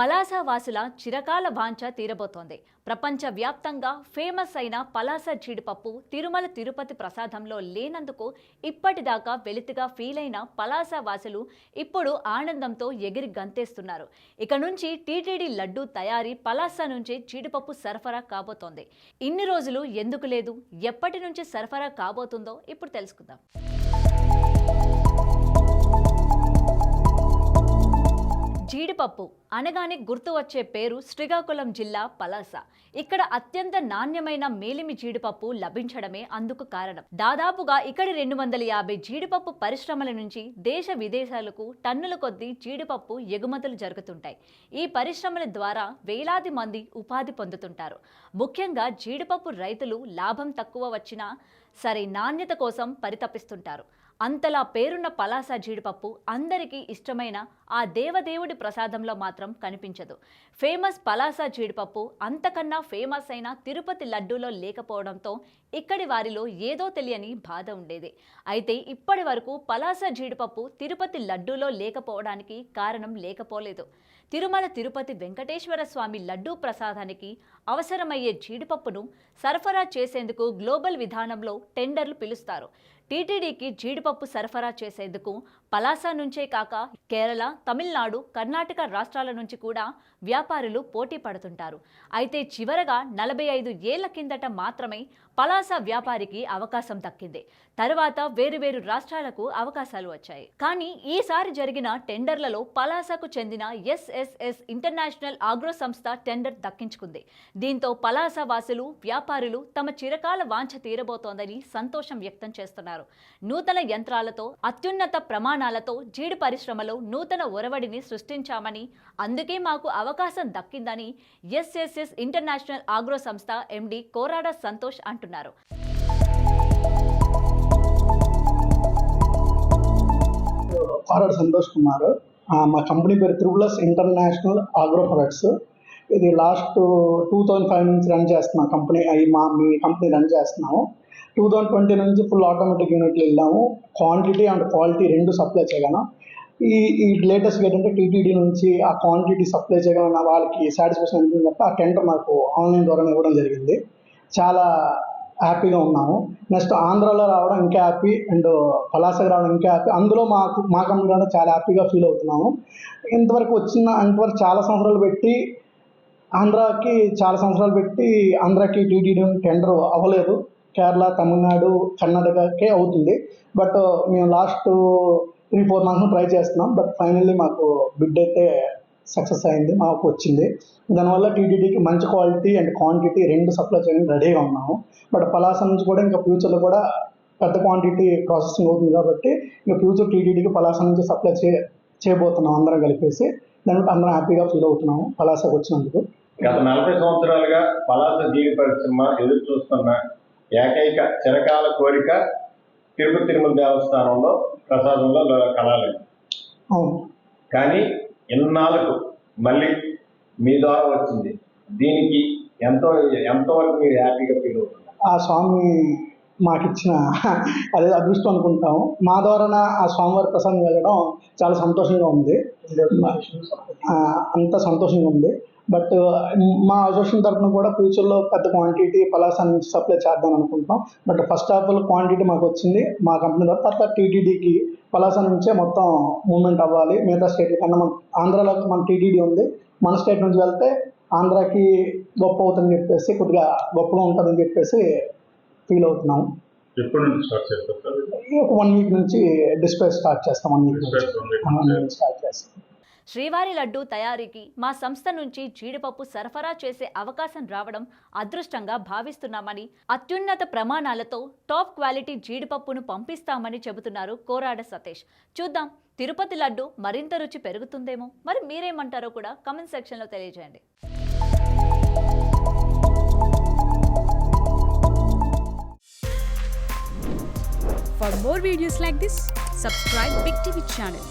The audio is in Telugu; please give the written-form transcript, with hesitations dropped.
పలాస వాసుల చిరకాల వాంఛ తీరబోతోంది. ప్రపంచవ్యాప్తంగా ఫేమస్ అయిన పలాస జీడిపప్పు తిరుమల తిరుపతి ప్రసాదంలో లేనందుకు ఇప్పటిదాకా వెలితిగా ఫీల్ అయిన పలాస వాసులు ఇప్పుడు ఆనందంతో ఎగిరి గంతేస్తున్నారు. ఇక నుంచి టీటీడీ లడ్డూ తయారీ పలాస నుంచి జీడిపప్పు సరఫరా కాబోతోంది. ఇన్ని రోజులు ఎందుకు లేదు, ఎప్పటి నుంచి సరఫరా కాబోతుందో ఇప్పుడు తెలుసుకుందాం. జీడిపప్పు అనగానే గుర్తు వచ్చే పేరు శ్రీకాకుళం జిల్లా పలాస. ఇక్కడ అత్యంత నాణ్యమైన మేలిమి జీడిపప్పు లభించడమే అందుకు కారణం. దాదాపుగా ఇక్కడి 250 జీడిపప్పు పరిశ్రమల నుంచి దేశ విదేశాలకు టన్నుల కొద్దీ జీడిపప్పు ఎగుమతులు జరుగుతుంటాయి. ఈ పరిశ్రమల ద్వారా వేలాది మంది ఉపాధి పొందుతుంటారు. ముఖ్యంగా జీడిపప్పు రైతులు లాభం తక్కువ వచ్చినా సరే నాణ్యత కోసం పరితపిస్తుంటారు. అంతలా పేరున్న పలాస జీడిపప్పు అందరికీ ఇష్టమైన ఆ దేవదేవుడి ప్రసాదంలో మాత్రం కనిపించదు. ఫేమస్ పలాస జీడిపప్పు అంతకన్నా ఫేమస్ అయిన తిరుపతి లడ్డూలో లేకపోవడంతో ఇక్కడి వారిలో ఏదో తెలియని బాధ ఉండేది. అయితే ఇప్పటి వరకు పలాస జీడిపప్పు తిరుపతి లడ్డూలో లేకపోవడానికి కారణం లేకపోలేదు. తిరుమల తిరుపతి వెంకటేశ్వర స్వామి లడ్డూ ప్రసాదానికి అవసరమయ్యే జీడిపప్పును సరఫరా చేసేందుకు గ్లోబల్ విధానంలో టెండర్లు పిలుస్తారు. టీటీడీకి జీడిపప్పు సరఫరా చేసేందుకు పలాస నుంచే కాక కేరళ, తమిళనాడు, కర్ణాటక రాష్ట్రాల నుంచి కూడా వ్యాపారులు పోటీ పడుతుంటారు. అయితే చివరగా 45 ఏళ్ల కిందట మాత్రమే పలాస వ్యాపారికి అవకాశం దక్కింది. తర్వాత వేరువేరు రాష్ట్రాలకు అవకాశాలు వచ్చాయి. కానీ ఈసారి జరిగిన టెండర్లలో పలాసకు చెందిన ఎస్ఎస్ఎస్ ఇంటర్నేషనల్ ఆగ్రో సంస్థ టెండర్ దక్కించుకుంది. దీంతో పలాస వాసులు, వ్యాపారులు తమ చిరకాల వాంఛ తీరబోతోందని సంతోషం వ్యక్తం చేస్తున్నారు. నూతన యంత్రాలతో, అత్యున్నత ప్రమాణాలతో జీడి పరిశ్రమలో నూతన ఒరవడిని సృష్టించామని, అందుకే మాకు అవకాశం దక్కిందని ఎస్ఎస్ఎస్ ఇంటర్నేషనల్ ఆగ్రో సంస్థ ఎండి కోరాడ సంతోష్ అంటున్నారు. కోరాడ సంతోష్ కుమార్. మా కంపెనీ పేరు త్రిబులస్ ఇంటర్నేషనల్ ఆగ్రో ప్రొడక్ట్స్. ఇది లాస్ట్ 2005 నుంచి రన్ చేస్తున్నాం కంపెనీ. మీ కంపెనీ రన్ చేస్తున్నాము. 2020 నుంచి ఫుల్ ఆటోమేటిక్ యూనిట్లు వెళ్ళాము. క్వాంటిటీ అండ్ క్వాలిటీ రెండు సప్లై చేయగలం. ఈ లేటెస్ట్ ఏంటంటే టీటీడీ నుంచి ఆ క్వాంటిటీ సప్లై చేయగలన వాళ్ళకి సాటిస్ఫాక్షన్ ఉంటుంది తప్ప ఆ టెండర్ మాకు ఆన్లైన్ ద్వారా ఇవ్వడం జరిగింది. చాలా హ్యాపీగా ఉన్నాము. నెక్స్ట్ ఆంధ్రాలో రావడం ఇంకా హ్యాపీ, అండ్ పలాసకు రావడం ఇంకా హ్యాపీ. అందులో మా కంపెనీలో చాలా హ్యాపీగా ఫీల్ అవుతున్నాము. ఇంతవరకు చాలా సంవత్సరాలు పెట్టి ఆంధ్రాకి టీటీడీ టెండర్ అవ్వలేదు. కేరళ, తమిళనాడు, కర్ణాటకకే అవుతుంది. బట్ మేము లాస్ట్ 3-4 మంత్స్ ట్రై చేస్తున్నాం. బట్ ఫైనల్లీ మాకు బిడ్ అయితే సక్సెస్ అయింది, మాకు వచ్చింది. దానివల్ల టీటీడీకి మంచి క్వాలిటీ అండ్ క్వాంటిటీ రెండు సప్లై చేయడానికి రెడీగా ఉన్నాము. బట్ పలాస నుంచి కూడా ఇంకా ఫ్యూచర్లో కూడా పెద్ద క్వాంటిటీ ప్రాసెసింగ్ అవుతుంది కాబట్టి ఇంకా ఫ్యూచర్ టీటీడీకి పలాస నుంచి సప్లై చేయబోతున్నాం అందరం కలిపేసి. దానికి అందరం హ్యాపీగా ఫీల్ అవుతున్నాము పలాసకు వచ్చినందుకు. గత 40 సంవత్సరాలుగా పలాస జీడి పరిశ్రమ ఎదురు చూస్తున్న ఏకైక చిరకాల కోరిక తిరుమల దేవస్థానంలో ప్రసాదంలో కలాలి. కానీ ఎన్నాళ్ళకు మళ్ళీ మీ ద్వారా వచ్చింది. దీనికి ఎంతవరకు మీరు హ్యాపీగా ఫీల్ అవుతున్నారు? ఆ స్వామి మాకిచ్చిన అదే అదృష్టం అనుకుంటాము. మా ద్వారా ఆ స్వామివారి ప్రసాదం వెళ్ళడం చాలా సంతోషంగా ఉంది. అంత సంతోషంగా ఉంది. బట్ మా అసోసియేషన్ తరఫున కూడా ఫ్యూచర్లో పెద్ద క్వాంటిటీ పలాస నుంచి సప్లై చేద్దాం అనుకుంటున్నాం. But first of all quantity మాకు వచ్చింది మా కంపెనీ ద్వారా. తర్వాత టీటీడీకి పలాస నుంచే మొత్తం మూవ్మెంట్ అవ్వాలి. మిగతా స్టేట్ల కన్నా ఆంధ్రాలో మన టీటీడీ ఉంది. మన స్టేట్ నుంచి వెళ్తే ఆంధ్రాకి గొప్ప అవుతుందని చెప్పేసి, కొద్దిగా గొప్పగా ఉంటుందని చెప్పేసి ఫీల్ అవుతున్నాము. ఎప్పటి నుంచి స్టార్ట్ చేస్తారు? ఒక 1 వీక్ నుంచి డిస్పాచ్ స్టార్ట్ చేస్తాం. 1 వీక్ నుంచి స్టార్ట్ చేస్తాం. శ్రీవారి లడ్డూ తయారీకి మా సంస్థ నుంచి జీడిపప్పు సరఫరా చేసే అవకాశం రావడం అదృష్టంగా భావిస్తున్నామని, అత్యున్నత ప్రమాణాలతో టాప్ క్వాలిటీ జీడిపప్పును పంపిస్తామని చెబుతున్నారు కోరాడ సతీష్. చూద్దాం, తిరుపతి లడ్డు మరింత రుచి పెరుగుతుందేమో. మరి మీరేమంటారో కూడా కామెంట్ సెక్షన్లో తెలియజేయండి. For more videos like this, subscribe Big TV channel.